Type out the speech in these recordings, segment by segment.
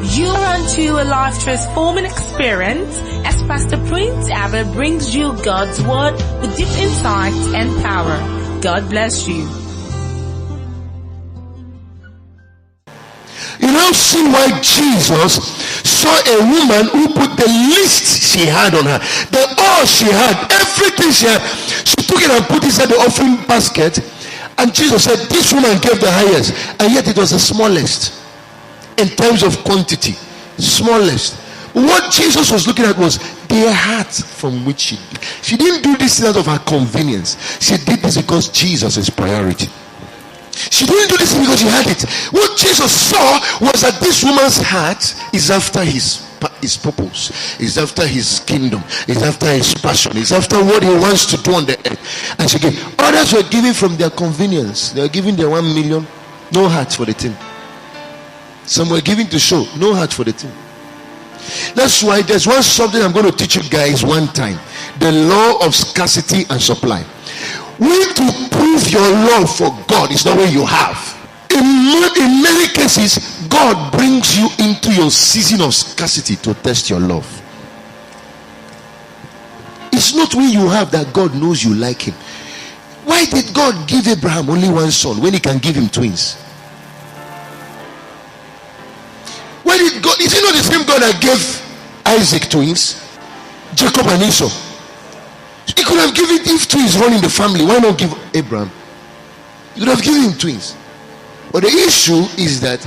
You are into a life transforming experience as Pastor Prince Abah brings you God's Word with deep insight and power. God bless you. You now see why Jesus saw a woman who put the least she had on her, all she had, everything she had. She took it and put it inside the offering basket, and Jesus said, this woman gave the highest, and yet it was the smallest in terms of quantity, smallest. What Jesus was looking at was their heart from which she didn't do this out of her convenience. She did this because Jesus is priority. She didn't do this because she had it. What Jesus saw was that this woman's heart is after his purpose, is after his kingdom, is after his passion, is after what he wants to do on the earth. And she gave. Others were giving from their convenience. They were giving their 1 million, no heart for the thing. Some were giving to show, no heart for the thing. That's why there's one subject I'm going to teach you guys one time: the law of scarcity and supply. When to prove your love for God is not what you have. In many cases, God brings you into your season of scarcity to test your love. It's not when you have that God knows you like him. Why did God give Abraham only one son when he can give him twins? Why did God? Is it not the same God that gave Isaac twins, Jacob and Esau? He could have given, if twins run in the family, why not give Abraham? He could have given him twins. But the issue is that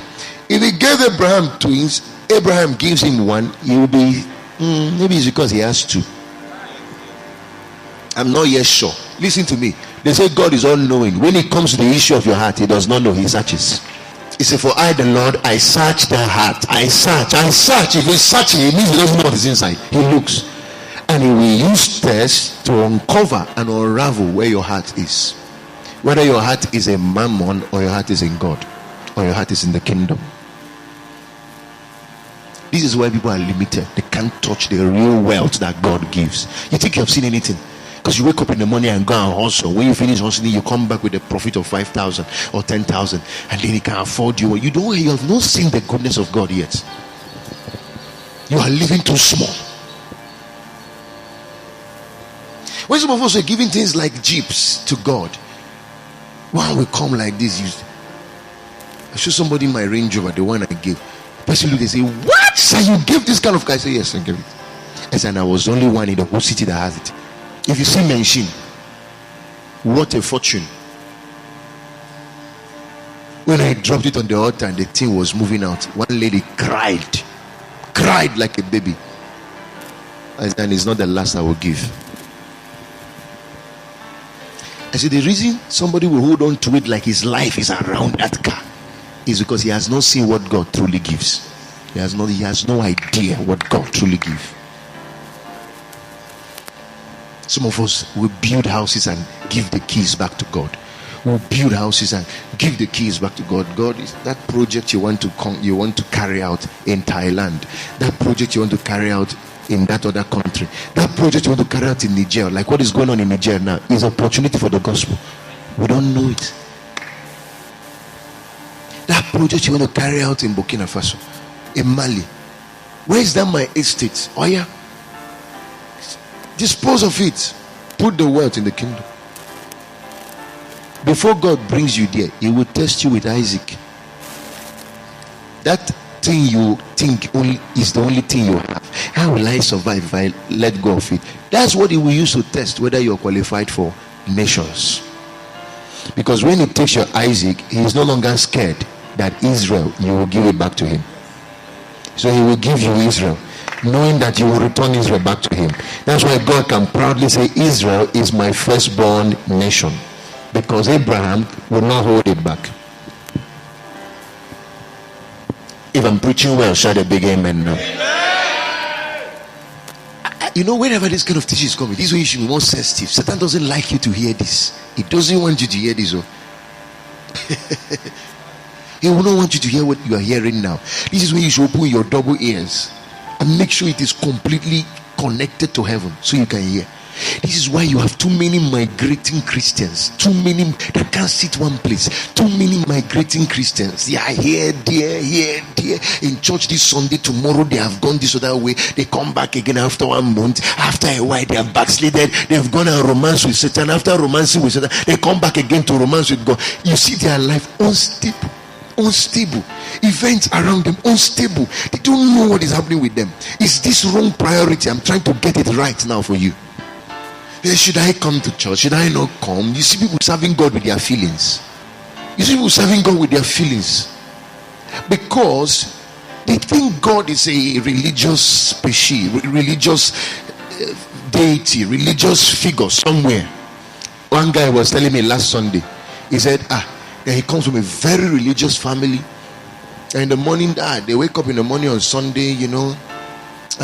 if he gave Abraham twins, Abraham gives him one, he will be, maybe it's because he has two. I'm not yet sure. Listen to me. They say God is all knowing. When it comes to the issue of your heart, he does not know, he searches. He said, for I the Lord, I search the heart. I search. If he's searching, it means he doesn't know what is inside. He looks. And he will use tests to uncover and unravel where your heart is. Whether your heart is in mammon, or your heart is in God, or your heart is in the kingdom. This is why people are limited. They can't touch the real wealth that God gives. You think you have seen anything? Because you wake up in the morning and go and hustle. When you finish hustling, you come back with a profit of 5,000 or 10,000, and then he can afford you. You have not seen the goodness of God yet. You are living too small. When some of us are giving things like jeeps to God, one will come like this. I show somebody my Range Rover, the one I gave. The person look and say, what? So you gave this kind of car? I say, yes, I gave it. I said, I was the only one in the whole city that has it. If you see mention, what a fortune. When I dropped it on the altar and the thing was moving out, one lady cried like a baby. And it's not the last I will give. I said, the reason somebody will hold on to it like his life is around that car is because he has not seen what God truly gives. He has no idea what God truly gives. Some of us will build houses and give the keys back to God. We'll build houses and give the keys back to God. God is that project you want to carry out in Thailand. That project you want to carry out in that other country. That project you want to carry out in Niger, like what is going on in Niger now, is an opportunity for the gospel. We don't know it. That project you want to carry out in Burkina Faso, in Mali, where is that my estate? Oh yeah, dispose of it. Put the wealth in the kingdom. Before God brings you there, he will test you with Isaac. That thing you think only is the only thing you have. How will I survive if I let go of it? That's what he will use to test whether you're qualified for nations. Because when he takes your Isaac, he is no longer scared that Israel, you will give it back to him. So he will give you Israel, knowing that you will return Israel back to him. That's why God can proudly say, Israel is my firstborn nation, because Abraham will not hold it back. If I'm preaching well, shout a big amen now. You know, whenever this kind of teaching is coming, this is when you should be more sensitive. Satan doesn't like you to hear this. He doesn't want you to hear this. He will not want you to hear what you are hearing now. This is when you should open your double ears and make sure it is completely connected to heaven so you can hear. This is why you have too many migrating Christians. Too many that can't sit one place. Too many migrating Christians. They are here, there. In church this Sunday, tomorrow they have gone this or that way. They come back again after 1 month. After a while, they are backslided. They have gone and romance with Satan. After romancing with Satan, they come back again to romance with God. You see their life unstable. Events around them unstable. They don't know what is happening with them. Is this wrong priority? I'm trying to get it right now for you. Should I come to church? Should I not come? You see people serving God with their feelings. Because they think God is a religious species, religious deity, religious figure somewhere. One guy was telling me last Sunday, he said, he comes from a very religious family. And in the morning, they wake up in the morning on Sunday, and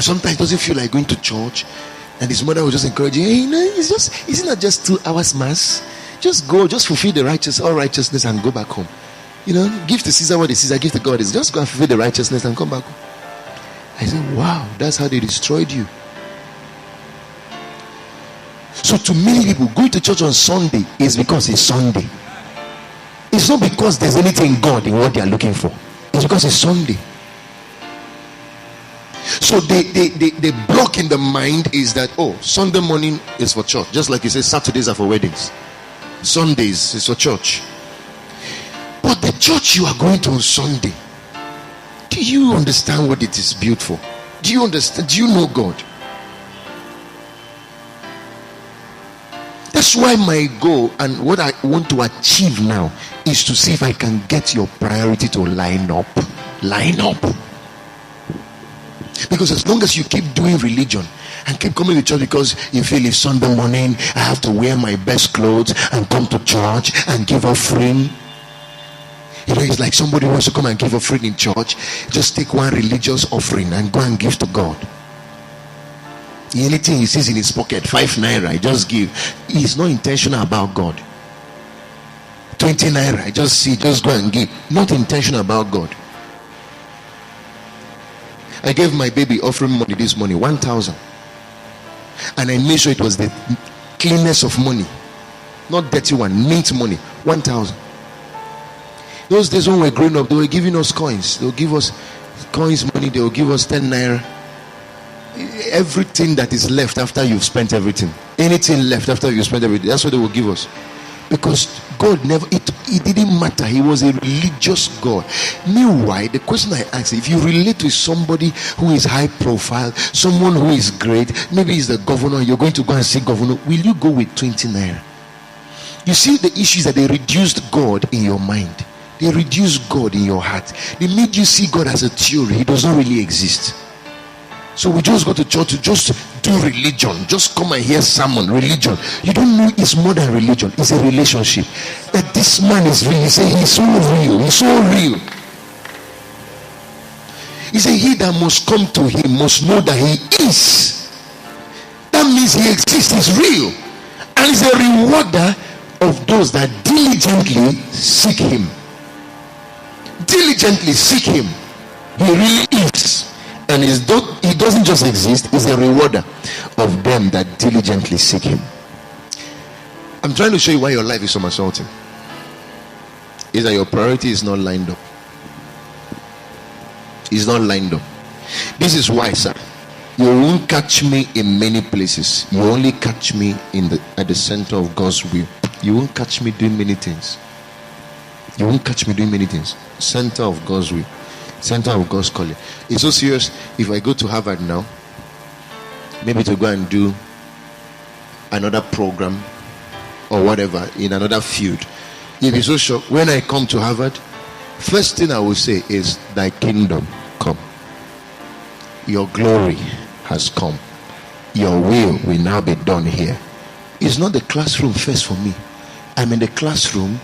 sometimes he doesn't feel like going to church. And his mother was just encouraging, isn't that just 2 hours mass? Just go, just fulfill all righteousness and go back home. Give to Caesar what the Caesar, give to God. Is just go and fulfill the righteousness and come back home. I said, wow, that's how they destroyed you. So to many people, going to church on Sunday is because it's Sunday. It's not because there's anything God in what they are looking for. It's because it's Sunday. So they block in the mind is that, Sunday morning is for church. Just like you say, Saturdays are for weddings. Sundays is for church. But the church you are going to on Sunday, do you understand what it is built for? Do you understand? Do you know God? That's why my goal and what I want to achieve now is to see if I can get your priority to line up. Because as long as you keep doing religion and keep coming to church because you feel it's Sunday morning, I have to wear my best clothes and come to church and give offering. It's like somebody wants to come and give offering in church. Just take one religious offering and go and give to God. Anything he sees in his pocket, 5 naira, just give. He's not intentional about God. 20 naira, just go and give. Not intentional about God. I gave my baby offering money this morning, 1,000. And I made sure it was the cleanest of money, not dirty one, mint money, 1,000. Those days when we were growing up, they were giving us coins. They'll give us coins money, they'll give us 10 naira. Everything that is left after you've spent everything, anything left after you've spent everything, that's what they will give us. Because God never, it didn't matter. He was a religious God. Meanwhile, the question I ask, if you relate to somebody who is high profile, someone who is great, maybe he's the governor, you're going to go and see governor, will you go with 20 naira? You see, the issue is that they reduced God in your mind. They reduced God in your heart. They made you see God as a theory. He does not really exist. So we just go to church to just do religion. Just come and hear sermon. Religion. You don't know it's more than religion. It's a relationship. That this man is real. He said he's so real. He's so real. He said he that must come to him must know that he is. That means he exists. He's real. And he's a rewarder of those that diligently seek him. Diligently seek him. He really is. And he doesn't just exist, he's a rewarder of them that diligently seek him. I'm trying to show you why your life is somersaulting. Is that your priority is not lined up. It's not lined up. This is why, sir, you won't catch me in many places. You only catch me at the center of God's will. You won't catch me doing many things. You won't catch me doing many things. Center of God's will. Center of God's calling. It's so serious. If I go to Harvard now, maybe to go and do another program or whatever in another field, you'll be so shocked. When I come to Harvard, first thing I will say is, thy kingdom come. Your glory has come. Your will now be done here. It's not the classroom first for me. I'm in the classroom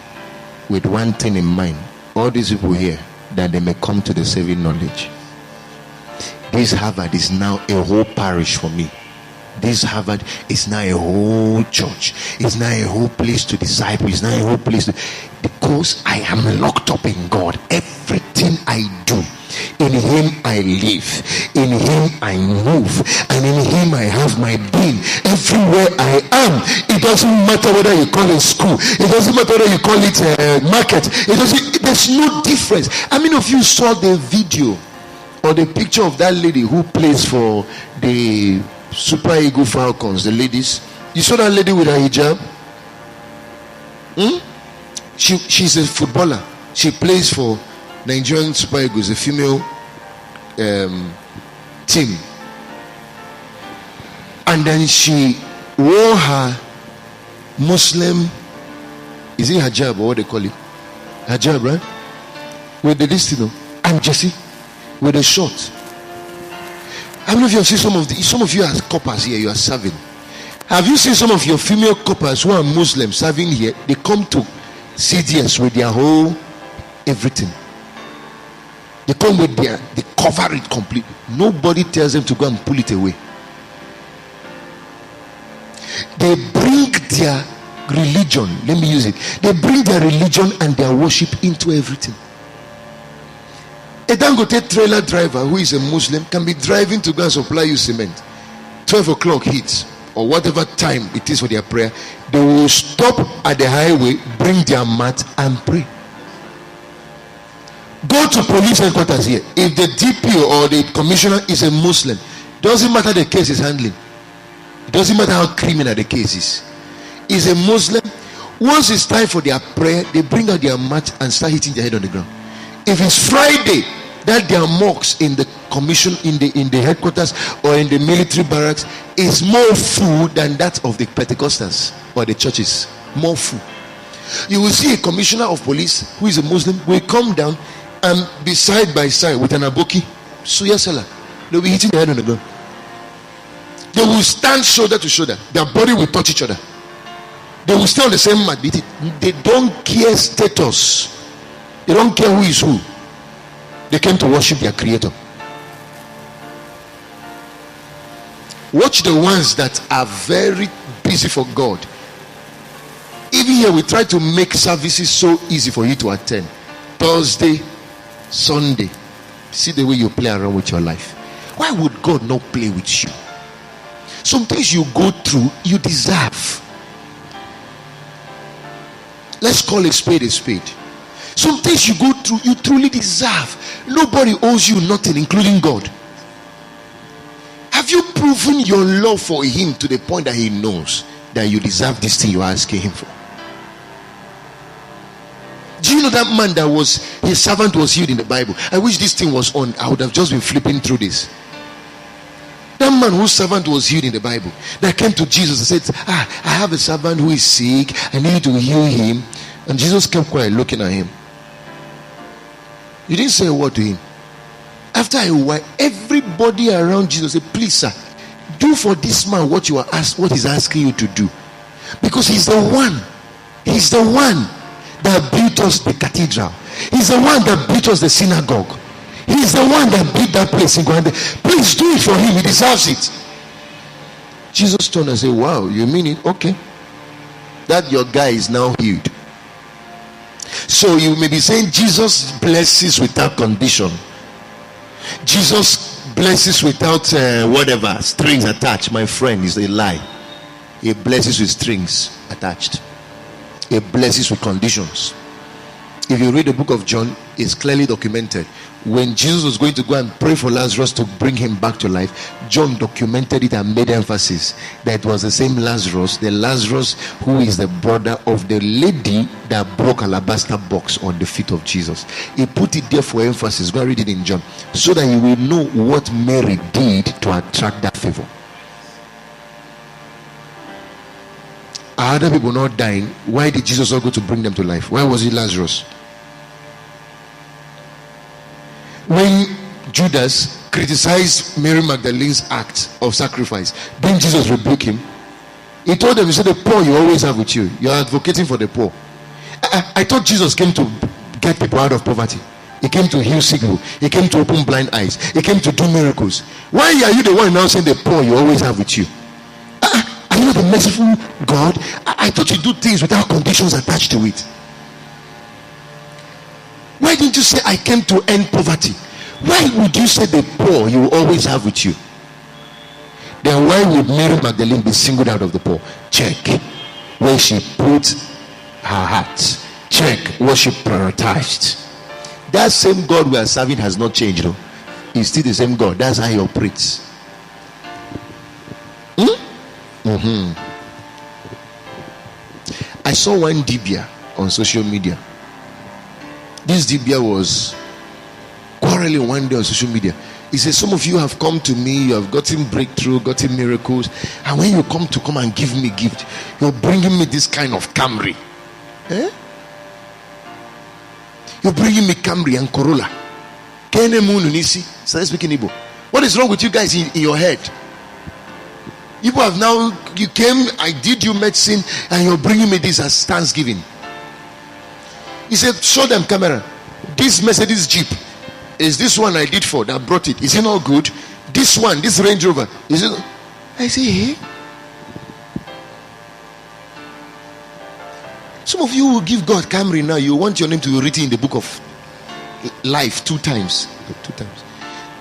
with one thing in mind. All these people here, that they may come to the saving knowledge. This Harvard is now a whole parish for me. This Harvard is now a whole church. It's now a whole place to disciple. It's now a whole place to, because I am locked up in God. Everything I do, in Him I live, in Him I move, and in Him I have my being. Everywhere I am, it doesn't matter whether you call it school, it doesn't matter whether you call it market. There's no difference. How many of you saw the video or the picture of that lady who plays for the Super Eagle Falcons, the ladies? You saw that lady with her hijab? She's a footballer. She plays for Nigerian Super Eagles, a female team. And then she wore her Muslim, is it hijab or what they call it? Hijab, right? With the destiny and Jesse with a short. How many of you have seen some of you as coppers here? You are serving. Have you seen some of your female coppers who are Muslims serving here? They come to CDS with their whole everything. They come with they cover it completely. Nobody tells them to go and pull it away. They bring their religion, let me use it. They bring their religion and their worship into everything. A Dangote trailer driver who is a Muslim can be driving to go and supply you cement. 12 o'clock hits, or whatever time it is for their prayer. They will stop at the highway, bring their mat and pray. Go to police headquarters here. If the DPO or the commissioner is a Muslim, doesn't matter the case is handling. It doesn't matter how criminal the case is. Is a Muslim. Once it's time for their prayer, they bring out their mat and start hitting their head on the ground. If it's Friday, that their mosques in the commission, in the headquarters or in the military barracks is more full than that of the Pentecostals or the churches. More full. You will see a commissioner of police who is a Muslim will come down and be side by side with an aboki, suya seller. They'll be hitting their head on the ground. They will stand shoulder to shoulder. Their body will touch each other. They will stay on the same mat. They don't care status. They don't care who is who. They came to worship their creator. Watch the ones that are very busy for God. Even here we try to make services so easy for you to attend. Thursday, Sunday. See the way you play around with your life. Why would God not play with you? Some things you go through, you deserve. Let's call a spade a spade. Some things you go through, you truly deserve. Nobody owes you nothing, including God. Have you proven your love for Him to the point that He knows that you deserve this thing you're asking Him for? Do you know that man that was, his servant was healed in the Bible? I wish this thing was on. I would have just been flipping through this. That man whose servant was healed in the Bible, that came to Jesus and said, I have a servant who is sick. I need to heal him. And Jesus kept quiet looking at him. He didn't say a word to him. After a while, everybody around Jesus said, please sir, do for this man what he's asking you to do. Because he's the one that built us the cathedral. He's the one that built us the synagogue. He's the one that built that place in Gwande. Please do it for him. He deserves it. Jesus turned and said, wow, you mean it? Okay. That your guy is now healed. So you may be saying Jesus blesses without condition. Jesus blesses without whatever, strings attached. My friend, is a lie. He blesses with strings attached. He blesses with conditions. If you read the book of John, it's clearly documented. When Jesus was going to go and pray for Lazarus to bring him back to life, John documented it and made emphasis that it was the same Lazarus, the Lazarus who is the brother of the lady that broke alabaster box on the feet of Jesus. He put it there for emphasis. Go and read it in John, so that you will know what Mary did to attract that favor. Are other people not dying? Why did Jesus not go to bring them to life? Why was it Lazarus? When Judas criticized Mary Magdalene's act of sacrifice, then Jesus rebuked him. He told them, he said, the poor you always have with you. You are advocating for the poor. I thought Jesus came to get people out of poverty. He came to heal sick people. He came to open blind eyes. He came to do miracles. Why are you the one now saying the poor you always have with you? not a merciful God? I thought you do things without conditions attached to it. Why didn't you say I came to end poverty? Why would you say the poor you will always have with you? Then why would Mary Magdalene be singled out of the poor? Check where she put her heart. Check what she prioritized. That same God we are serving has not changed, though. He's still the same God. That's how he operates. I saw one Dibia on social media. This Dibia was quarreling one day on social media. He said, some of you have come to me, you have gotten breakthrough, gotten miracles, and when you come and give me gift, you're bringing me this kind of Camry. You're bringing me Camry and Corolla. Started speaking Igbo. What is wrong with you guys in your head? You have now, you came, I did you medicine, and you're bringing me this as Thanksgiving. He said, show them camera. This Mercedes Jeep is this one I did for that brought it. Is it not good? This one, this Range Rover, is it? I say, hey. Some of you will give God Camry now. You want your name to be written in the book of life 2 times. 2 times.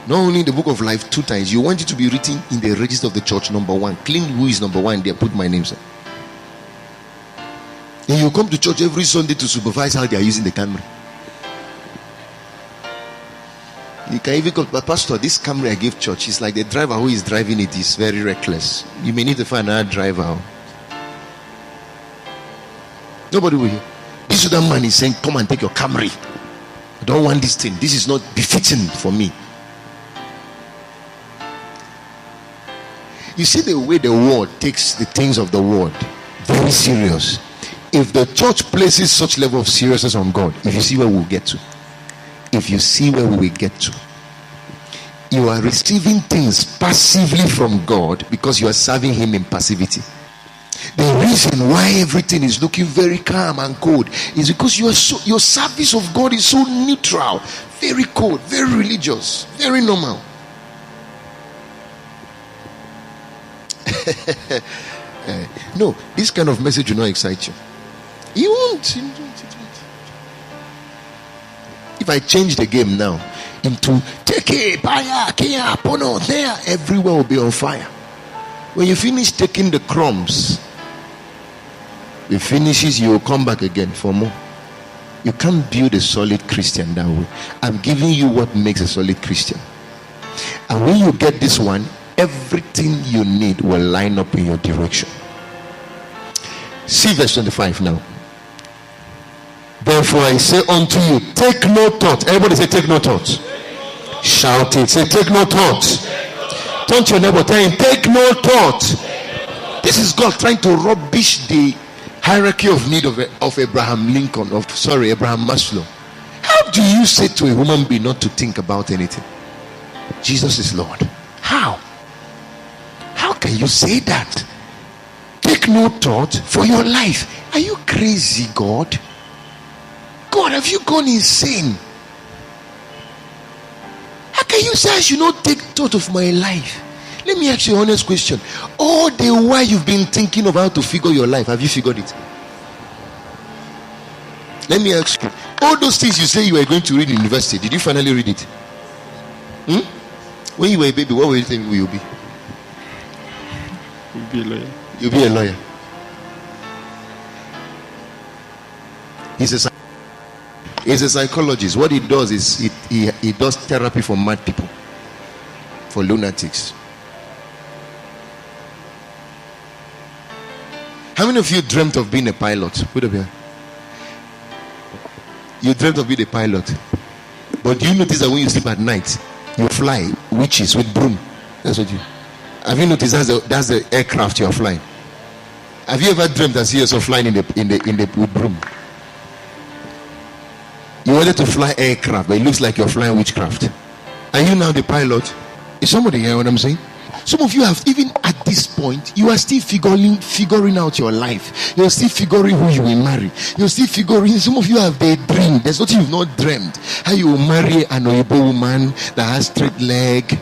Not only in the book of life 2 times, you want it to be written in the register of the church number 1. Clean who is number 1 there, put my name, sir. And you come to church every Sunday to supervise how they are using the Camry. You can even come, but Pastor, this Camry I gave church is like the driver who is driving it is very reckless. You may need to find another driver. Nobody will hear. This other man is saying, come and take your Camry. I don't want this thing. This is not befitting for me. You see the way the world takes the things of the world very serious. If the church places such level of seriousness on God, if you see where we'll get to, if you see where we will get to, you are receiving things passively from God because you are serving him in passivity. The reason why everything is looking very calm and cold is because your service of God is so neutral, very cold, very religious, very normal. No, this kind of message will not excite you. You won't. If I change the game now into take it, there, everywhere will be on fire. When you finish taking the crumbs, it finishes, you will come back again for more. You can't build a solid Christian that way. I'm giving you what makes a solid Christian. And when you get this one, everything you need will line up in your direction. See verse 25 now. Therefore I say unto you, take no thought. Everybody say, take no thought. Shout it. Say, take no thought. Turn to your neighbor, tell him, take no thought. This is God trying to rubbish the hierarchy of need of Abraham Lincoln, Abraham Maslow. How do you say to a human being not to think about anything? Jesus is Lord. How? How can you say that? Take no thought for your life. Are you crazy, God? God, have you gone insane? How can you say I should not take thought of my life? Let me ask you an honest question. All the while you've been thinking of how to figure your life, have you figured it? Let me ask you. All those things you say you were going to read in university, did you finally read it? When you were a baby, what were you thinking you'll be? You'll be a lawyer. You'll be a lawyer. He's a psychologist. What he does is he does therapy for mad people, for lunatics. How many of you dreamt of being a pilot? Put up here. You dreamt of being a pilot, but do you notice that when you sleep at night, you fly witches with broom? That's what you. Have you noticed that's the aircraft you are flying? Have you ever dreamt and see yourself flying in the with broom? You wanted to fly aircraft, but it looks like you're flying witchcraft. Are you now the pilot? Is somebody hear what I'm saying? Some of you have, even at this point, you are still figuring out your life. You're still figuring who you will marry. You're still figuring. Some of you have their dream. There's nothing you've not dreamed. How you will marry an Oyibo woman that has straight leg.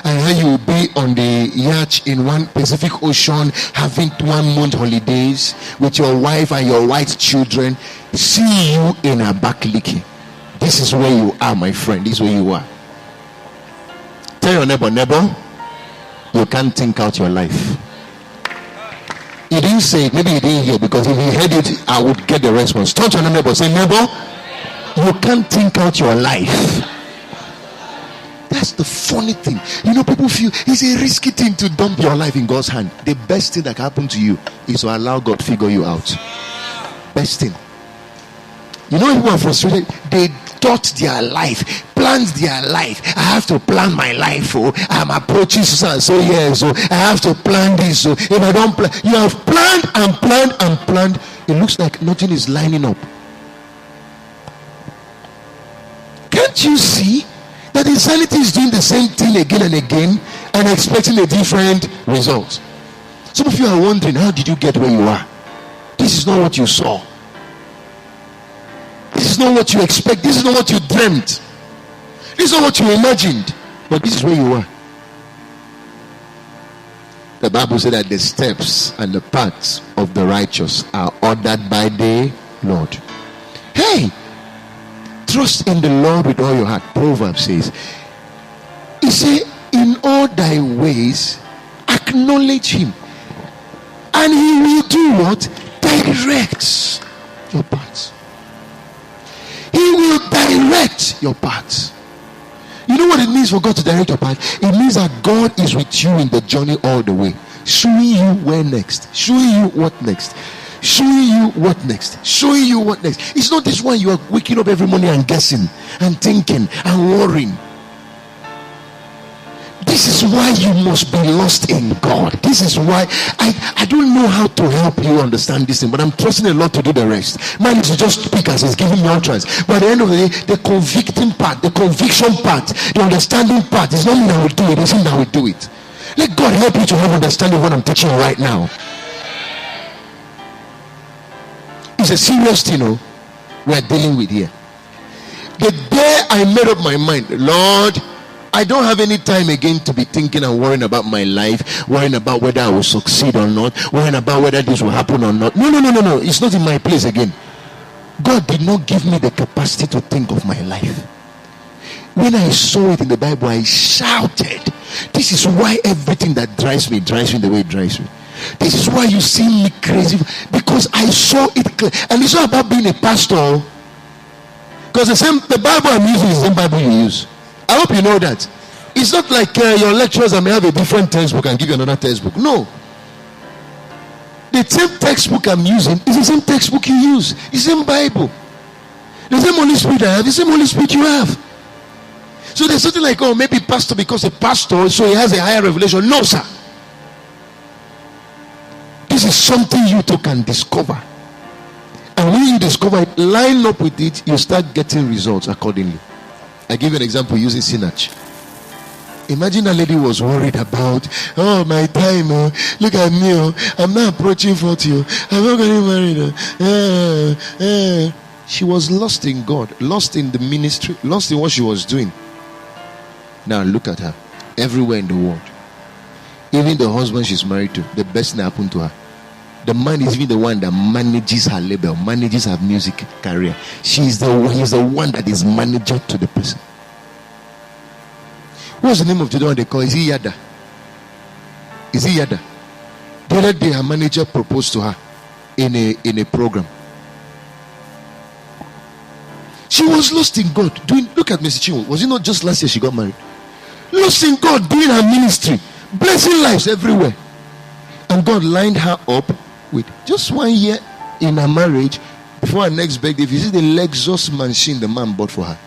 and how you will be on the yacht in one Pacific Ocean having 1 month holidays with your wife and your white children. See you in Abakaliki. This is where you are, my friend. This is where you are. Tell your neighbor, you can't think out your life. He didn't say it, maybe he didn't hear, because if he heard it, I would get the response. Turn to your neighbor, say, neighbor, you can't think out your life. That's the funny thing. You know, people feel it's a risky thing to dump your life in God's hand. The best thing that can happen to you is to allow God to figure you out. Best thing. You know, people are frustrated. They thought their life, planned their life. I have to plan my life. Oh, I'm approaching so years. So I have to plan this. So if I don't plan, you have planned and planned and planned. It looks like nothing is lining up. Can't you see that insanity is doing the same thing again and again and expecting a different result? Some of you are wondering, how did you get where you are? This is not what you saw. This is not what you expect. This is not what you dreamt. This is not what you imagined. But this is where you are. The Bible said that the steps and the paths of the righteous are ordered by the Lord. Hey, trust in the Lord with all your heart. Proverbs says, he said, in all thy ways acknowledge him, and he will do what? Direct your paths. He will direct your paths. You know what it means for God to direct your path? It means that God is with you in the journey all the way, showing you where next, showing you what next, showing you what next, showing you what next. It's not this one you are waking up every morning and guessing and thinking and worrying. This is why you must be lost in God. This is why I don't know how to help you understand this thing, but I'm trusting the Lord to do the rest. Mine is to just speak as He's giving me utterance. But at the end of the day, the convicting part, the conviction part, the understanding part is not me that will do it, it's Him that will do it. Let God help you to have understanding of what I'm teaching right now. It's a serious thing, we're dealing with here. The day I made up my mind, Lord, I don't have any time again to be thinking and worrying about my life, worrying about whether I will succeed or not, worrying about whether this will happen or not. No. It's not in my place again. God did not give me the capacity to think of my life. When I saw it in the Bible, I shouted. This is why everything that drives me the way it drives me. This is why you see me crazy, because I saw it clear. And it's not about being a pastor, because the Bible I'm using is the same Bible you use. I hope you know that. It's not like your lecturers may have a different textbook and give you another textbook. No. The same textbook I'm using is the same textbook you use. It's the same Bible. The same Holy Spirit I have, the same Holy Spirit you have. So there's something like, maybe pastor because a pastor, so he has a higher revelation. No, sir. This is something you too can discover. And when you discover it, line up with it, you start getting results accordingly. I give you an example using Sinach. Imagine a lady was worried about, my time, look at me, I'm not approaching 40, I'm not getting married. She was lost in God, lost in the ministry, lost in what she was doing. Now look at her, everywhere in the world. Even the husband she's married to, the best thing that happened to her. The man is even the one that manages her label, manages her music career. He's the one that is manager to the person. What's the name of the one they call? Is he Yada? The other day her manager proposed to her in a program. She was lost in God. Look at Mr. Chinwo. Was it not just last year she got married? Lost in God, doing her ministry, blessing lives everywhere. And God lined her up with just 1 year in her marriage before her next birthday. If you see the Lexus machine the man bought for her.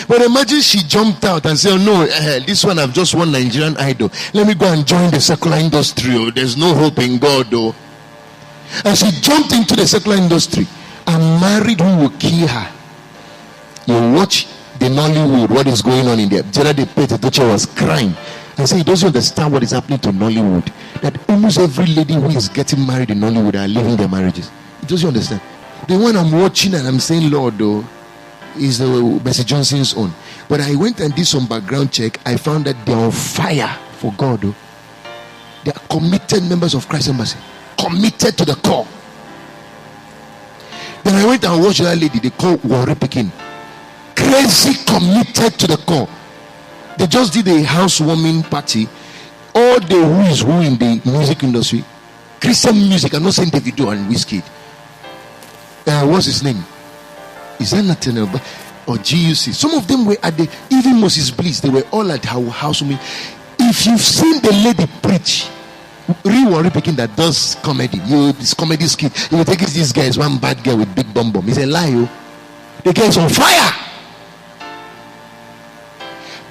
But imagine she jumped out and said, no, this one I've just won Nigerian Idol. Let me go and join the secular industry. There's no hope in God though. And she jumped into the secular industry and married who will kill her. You watch the Nollywood, what is going on in there. Gerard Pt2 was crying and saying he doesn't understand what is happening to Nollywood. That almost every lady who is getting married in Nollywood are leaving their marriages. He doesn't understand. The one I'm watching and I'm saying, Lord, though, is the Bessie Johnson's own. But I went and did some background check. I found that they're on fire for God. Oh. They are committed members of Christ Embassy. Committed to the core. Then I went and watched that lady they call Warri Pekin. Crazy committed to the core. They just did a housewarming party. All the who is who in the music industry, Christian music, I'm not saying Davido and Wizkid. What's his name? Is that Nathaniel or GUC? Some of them were at the, even Moses Bliss, they were all at our housewarming. If you've seen the lady preach, Warri Pekin that does comedy, this comedy skit, you will take this guy is one bad girl with big bum bum. He's a liar. The guy is on fire.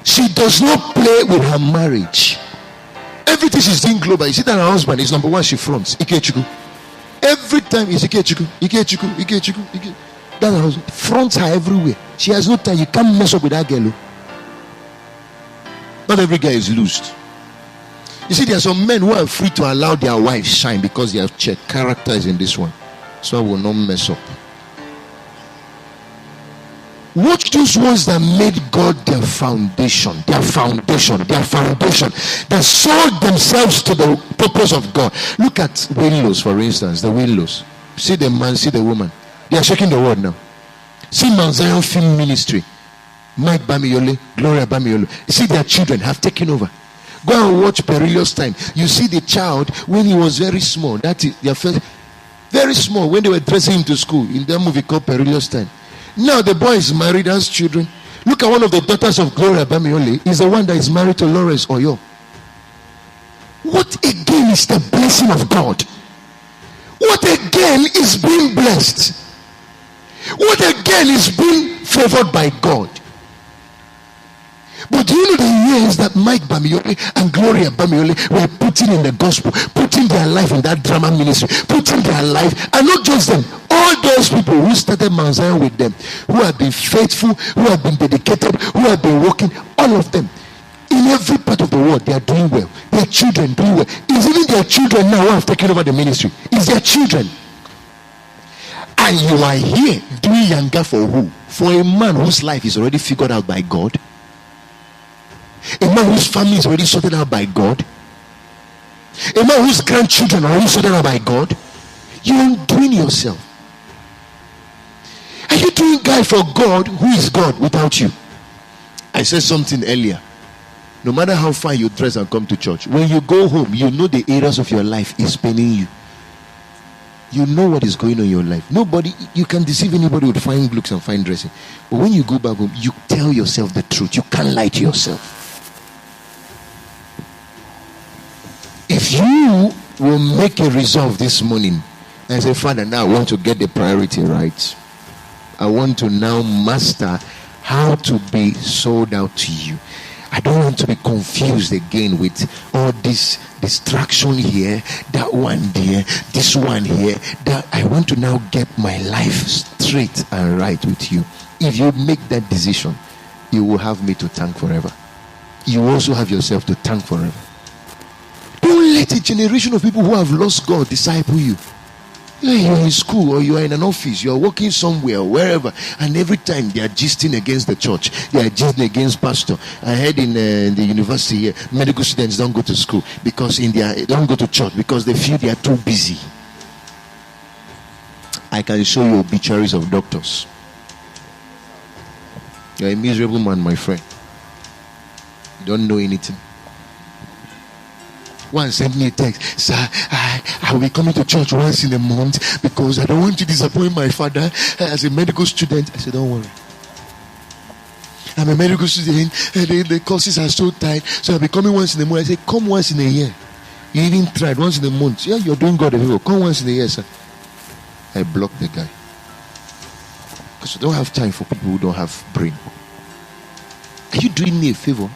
She does not play with her marriage. Everything she's doing global. You see that her husband is number one, she fronts Ikechukwu. Every time is Ikechukwu. That her husband fronts her everywhere. She has no time. You can't mess up with that girl. Not every guy is loosed. You see, there are some men who are free to allow their wives shine because they have checked characters in this one. So I will not mess up. Watch those ones that made God their foundation, that sold themselves to the purpose of God. Look at Winlows, for instance, the Winlows. See the man, see the woman. They are shaking the world now. See Mount Zion Film Ministry. Mike Bamiyole, Gloria Bamiyole. See their children have taken over. Go and watch Perilous Time. You see the child when he was very small. That is their first, very small, when they were dressing him to school in that movie called Perilous Time. Now the boy is married, has children. Look at one of the daughters of Gloria Bamiole. Is the one that is married to Lawrence Oyo. What again is the blessing of God? What again is being blessed? What again is being favored by God? But do you know the years that Mike Bamiole and Gloria Bamiole were putting in the gospel, putting their life in that drama ministry, putting their life, and not just them, all those people who started Mount Zion with them, who have been faithful, who have been dedicated, who have been working, all of them, in every part of the world, they are doing well. Their children doing well. It's even their children now who have taken over the ministry. It's their children. And you are here doing yanga for who? For a man whose life is already figured out by God. A man whose family is already sorted out by God. A man whose grandchildren are already sorted out by God. You are doing yourself. Are you doing God for God who is God without you? I said something earlier. No matter how far you dress and come to church, when you go home, you know the areas of your life is paining you. You know what is going on in your life. Nobody, you can deceive anybody with fine looks and fine dressing. But when you go back home, you tell yourself the truth. You can't lie to yourself. If you will make a resolve this morning and say, Father, now I want to get the priority right. I want to now master how to be sold out to you. I don't want to be confused again with all this distraction here, that one there, this one here. That I want to now get my life straight and right with you. If you make that decision, you will have me to thank forever. You also have yourself to thank forever. Don't let a generation of people who have lost God disciple you. You're in school or you are in an office, you are working somewhere or wherever, and every time they are gisting against the church, they are gisting against pastor. I heard in the university here, medical students don't go to school because they don't go to church because they feel they are too busy. I can show you obituaries of doctors. You're a miserable man, my friend. You don't know anything. One sent me a text, sir, I will be coming to church once in a month because I don't want to disappoint my father as a medical student. I said, don't worry. I'm a medical student. The courses are so tight, so I'll be coming once in a month. I said, come once in a year. You even tried once in a month. Yeah, you're doing God a favor. Come once in a year, sir. I blocked the guy. Because I don't have time for people who don't have brain. Are you doing me a favor?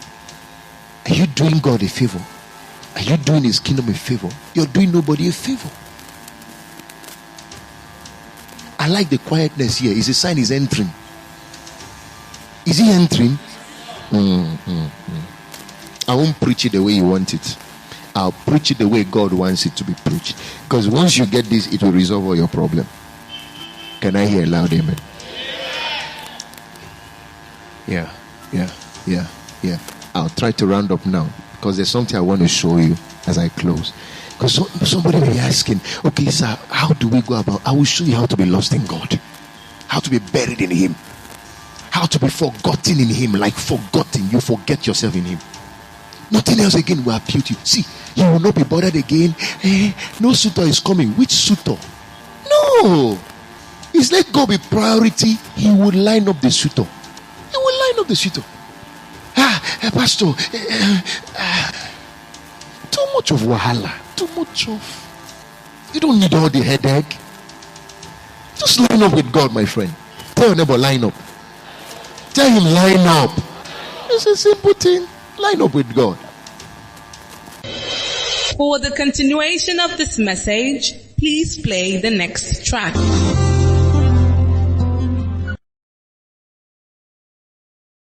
Are you doing God a favor? Are you doing his kingdom a favor? You're doing nobody a favor. I like the quietness here. It's a sign he's entering. Is he entering? I won't preach it the way you want it. I'll preach it the way God wants it to be preached. Because once you get this, it will resolve all your problem. Can I hear a loud amen? Yeah. Yeah. I'll try to round up now because there's something I want to show you as I close. Because somebody will be asking, okay, sir, how do we go about? I will show you how to be lost in God, how to be buried in Him, how to be forgotten in Him, like forgotten. You forget yourself in Him. Nothing else again will appeal to you. See, you will not be bothered again. No suitor is coming. Which suitor? No. It's let God be priority. He will line up the suitor. He will line up the suitor. Pastor, too much of wahala. Too much of. You don't need all the headache. Just line up with God, my friend. Tell your neighbor, line up. Tell him, line up. It's a simple thing. Line up with God. For the continuation of this message, please play the next track.